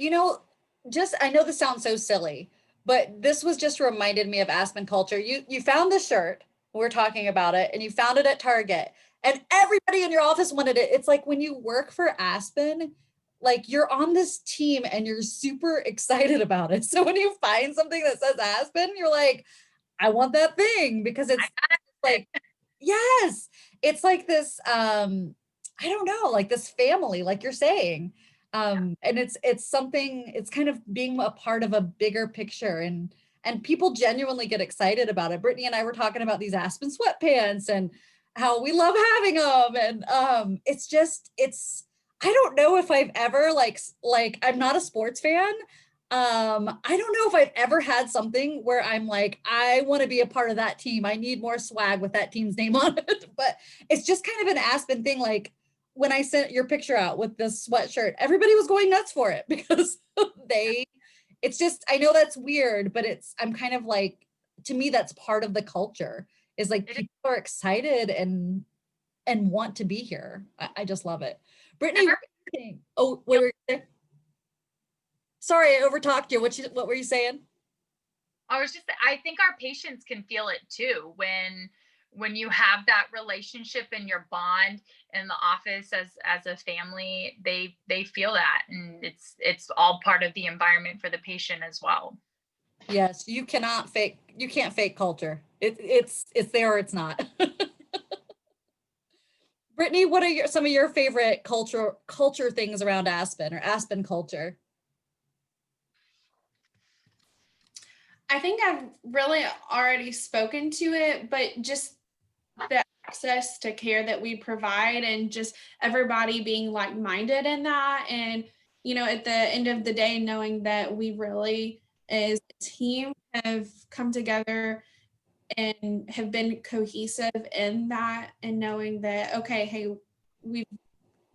I know this sounds so silly, but this was just reminded me of Aspen culture. You found this shirt, we're talking about it, and you found it at Target, and everybody in your office wanted it. It's like when you work for Aspen, like you're on this team and you're super excited about it. So when you find something that says Aspen, you're like, I want that thing, because it's like, yes, it's like this, I don't know, like this family, like you're saying. And it's something, it's kind of being a part of a bigger picture, and people genuinely get excited about it. Brittany and I were talking about these Aspen sweatpants and how we love having them. And I don't know if I've ever, like I'm not a sports fan. I don't know if I've ever had something where I'm like, I want to be a part of that team. I need more swag with that team's name on it. But it's just kind of an Aspen thing. Like when I sent your picture out with this sweatshirt, everybody was going nuts for it because it's just, I know that's weird, but I'm kind of like, to me, that's part of the culture is like It is people are excited and want to be here. I just love it. Brittany, never. oh, what were you saying? Sorry, I overtalked you. What were you saying? I was just, I think our patients can feel it too when you have that relationship and your bond in the office as a family, they feel that, and it's all part of the environment for the patient as well. Yes, you can't fake culture. It's there or it's not. Brittany, what are some of your favorite culture things around Aspen or Aspen culture? I think I've really already spoken to it, but just the access to care that we provide and just everybody being like-minded in that. And, at the end of the day, knowing that we really as a team have come together and have been cohesive in that, and knowing that, okay, hey, we've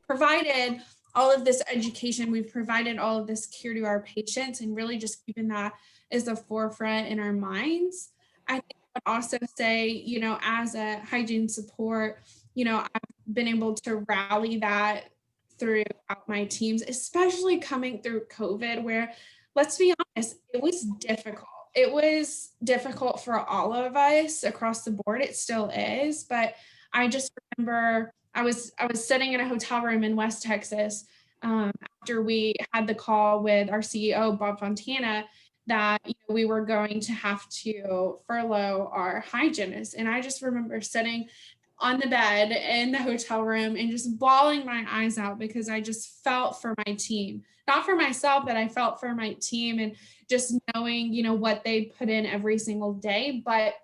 provided all of this education, we've provided all of this care to our patients, and really just keeping that as the forefront in our minds. I think I would also say, as a hygiene support, I've been able to rally that throughout my teams, especially coming through COVID, where, let's be honest, it was difficult. It was difficult for all of us across the board. It still is, but I just remember I was sitting in a hotel room in West Texas, after we had the call with our CEO Bob Fontana that we were going to have to furlough our hygienist, and I just remember sitting on the bed in the hotel room and just bawling my eyes out because I just felt for my team, not for myself, but I felt for my team, and just knowing what they put in every single day. But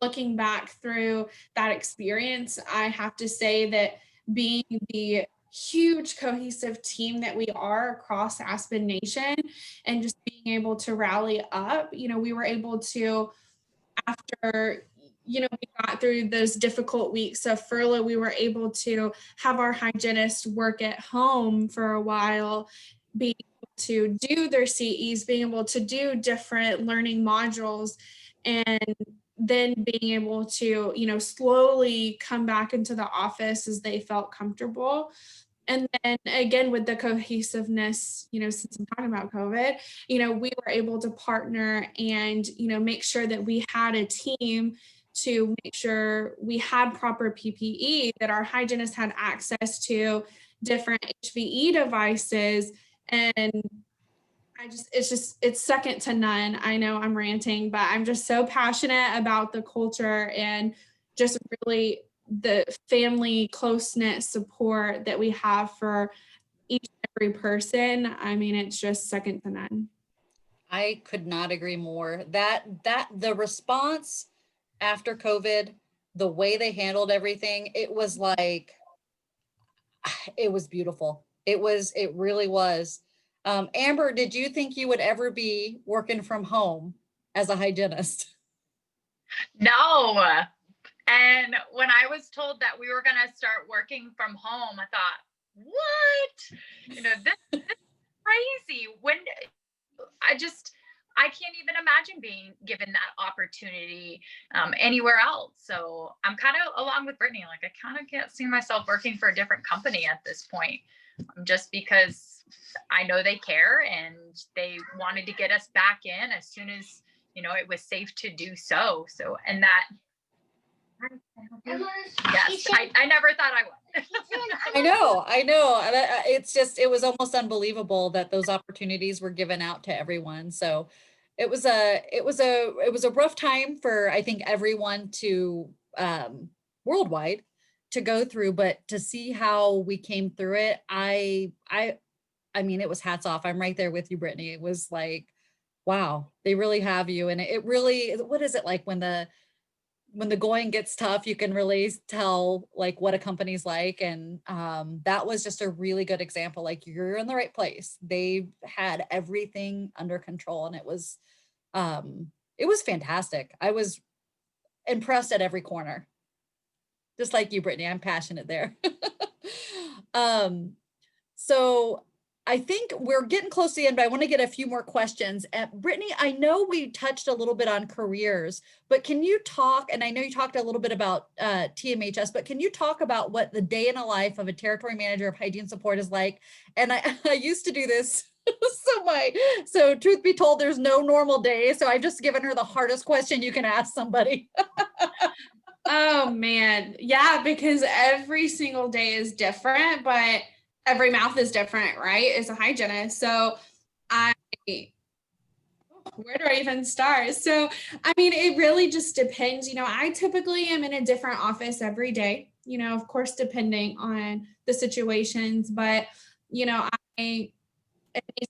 looking back through that experience, I have to say that being the huge cohesive team that we are across Aspen Nation, and just being able to rally up, we were able to, after we got through those difficult weeks of furlough, we were able to have our hygienists work at home for a while, being able to do their CEs, being able to do different learning modules, and then being able to, slowly come back into the office as they felt comfortable. And then again, with the cohesiveness, since I'm talking about COVID, we were able to partner and, make sure that we had a team to make sure we had proper PPE, that our hygienists had access to different HVE devices. And it's second to none. I know I'm ranting, but I'm just so passionate about the culture and just really the family close-knit support that we have for each and every person. I mean, it's just second to none. I could not agree more. That the response after COVID, the way they handled everything, it was like it was beautiful. It really was. Amber, did you think you would ever be working from home as a hygienist? No. And when I was told that we were going to start working from home, I thought, what? This is crazy. When I can't even imagine being given that opportunity anywhere else. So I'm kind of along with Brittany, like I kind of can't see myself working for a different company at this point, just because I know they care and they wanted to get us back in as soon as, it was safe to do so. So, and that, yes, I never thought I would. I know. It was almost unbelievable that those opportunities were given out to everyone. So it was a rough time for, I think, everyone to, worldwide to go through, but to see how we came through it, I mean, it was hats off. I'm right there with you, Brittany. It was like, wow, they really have you. And it really, what is it like when when the going gets tough, you can really tell like what a company's like. And that was just a really good example. Like you're in the right place. They had everything under control, and it was fantastic. I was impressed at every corner. Just like you, Brittany, I'm passionate there. um, so I think we're getting close to the end, but I want to get a few more questions. Brittany, I know we touched a little bit on careers, but can you talk, and I know you talked a little bit about TMHS, but can you talk about what the day in a life of a territory manager of hygiene support is like? And I used to do this. So truth be told, there's no normal day. So I've just given her the hardest question you can ask somebody. Oh man. Yeah, because every single day is different, but every mouth is different, right? As a hygienist. So I where do I even start? So, I mean, it really just depends. I typically am in a different office every day, of course, depending on the situations. But, I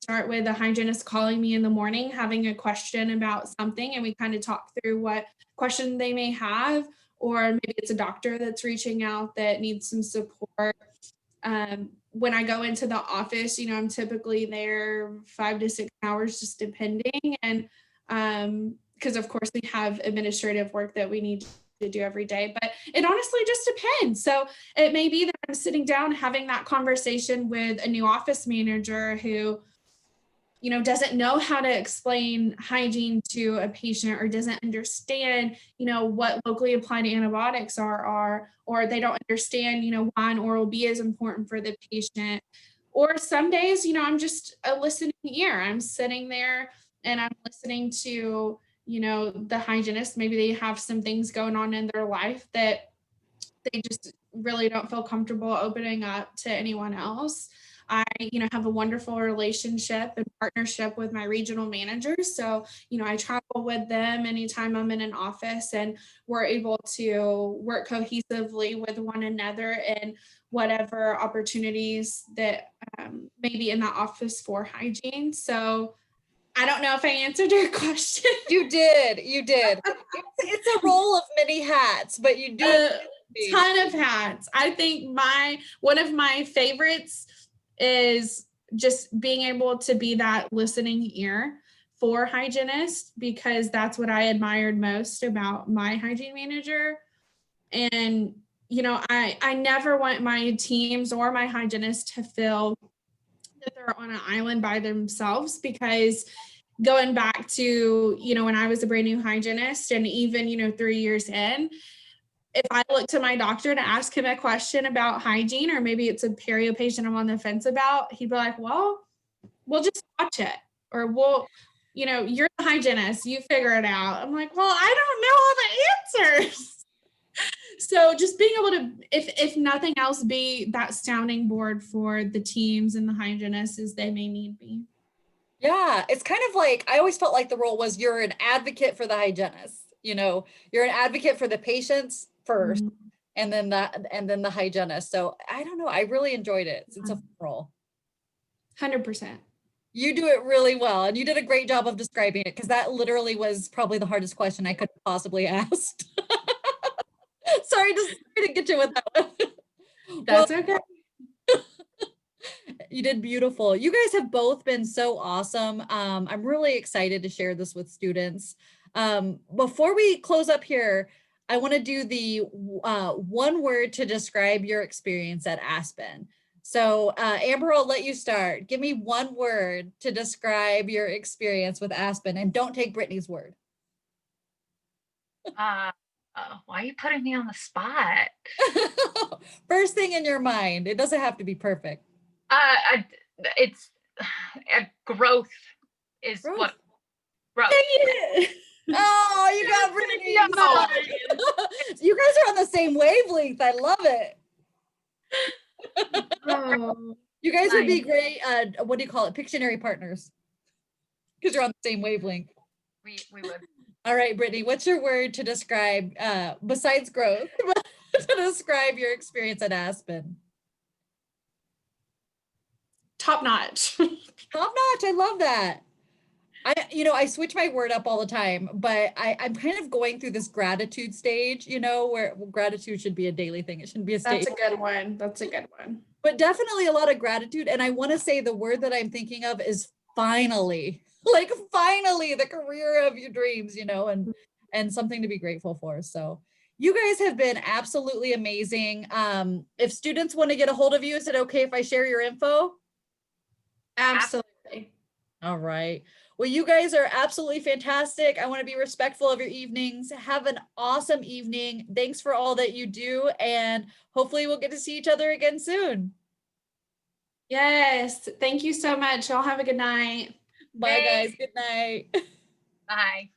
start with a hygienist calling me in the morning, having a question about something, and we kind of talk through what question they may have, or maybe it's a doctor that's reaching out that needs some support. When I go into the office, I'm typically there 5 to 6 hours, just depending. And because of course we have administrative work that we need to do every day, but it honestly just depends. So it may be that I'm sitting down having that conversation with a new office manager who doesn't know how to explain hygiene to a patient, or doesn't understand, what locally applied antibiotics are, or they don't understand, why an oral B is important for the patient. Or some days, I'm just a listening ear. I'm sitting there and I'm listening to, the hygienist. Maybe they have some things going on in their life that they just really don't feel comfortable opening up to anyone else. I, have a wonderful relationship and partnership with my regional managers. So, I travel with them anytime I'm in an office, and we're able to work cohesively with one another in whatever opportunities that may be in that office for hygiene. So I don't know if I answered your question. You did. It's a role of many hats, but you do a ton of hats. I think one of my favorites is just being able to be that listening ear for hygienists, because that's what I admired most about my hygiene manager. And, I never want my teams or my hygienists to feel that they're on an island by themselves, because going back to, when I was a brand new hygienist, and even, 3 years in, if I look to my doctor to ask him a question about hygiene, or maybe it's a perio patient I'm on the fence about, he'd be like, well, we'll just watch it. Or you're the hygienist, you figure it out. I'm like, well, I don't know all the answers. So just being able to, if nothing else, be that sounding board for the teams and the hygienists as they may need be. Yeah, it's kind of like, I always felt like the role was you're an advocate for the hygienist. You're an advocate for the patients first, and then the hygienist. So I don't know, I really enjoyed it. It's a fun role. 100%. You do it really well, and you did a great job of describing it, because that literally was probably the hardest question I could have possibly asked. Sorry to get you with that one. That's okay. You did beautiful. You guys have both been so awesome. I'm really excited to share this with students. Before we close up here, I want to do the one word to describe your experience at Aspen. So Amber, I'll let you start. Give me one word to describe your experience with Aspen, and don't take Brittany's word. Why are you putting me on the spot? First thing in your mind. It doesn't have to be perfect. It's growth is Growth. what growth. Oh, you got Brittany. You guys are on the same wavelength. I love it. Oh, You guys would be great. What do you call it? Pictionary partners. Because you're on the same wavelength. We would. All right, Brittany, what's your word to describe, besides growth, to describe your experience at Aspen? Top notch. Top notch. I love that. I switch my word up all the time, but I'm kind of going through this gratitude stage, where gratitude should be a daily thing. It shouldn't be a stage. That's a good one. That's a good one. But definitely a lot of gratitude. And I want to say the word that I'm thinking of is finally, like finally the career of your dreams, and something to be grateful for. So you guys have been absolutely amazing. If students want to get a hold of you, is it okay if I share your info? Absolutely. All right. Well, you guys are absolutely fantastic. I want to be respectful of your evenings. Have an awesome evening. Thanks for all that you do. And hopefully we'll get to see each other again soon. Yes. Thank you so much. Y'all have a good night. Bye, guys. Good night. Bye.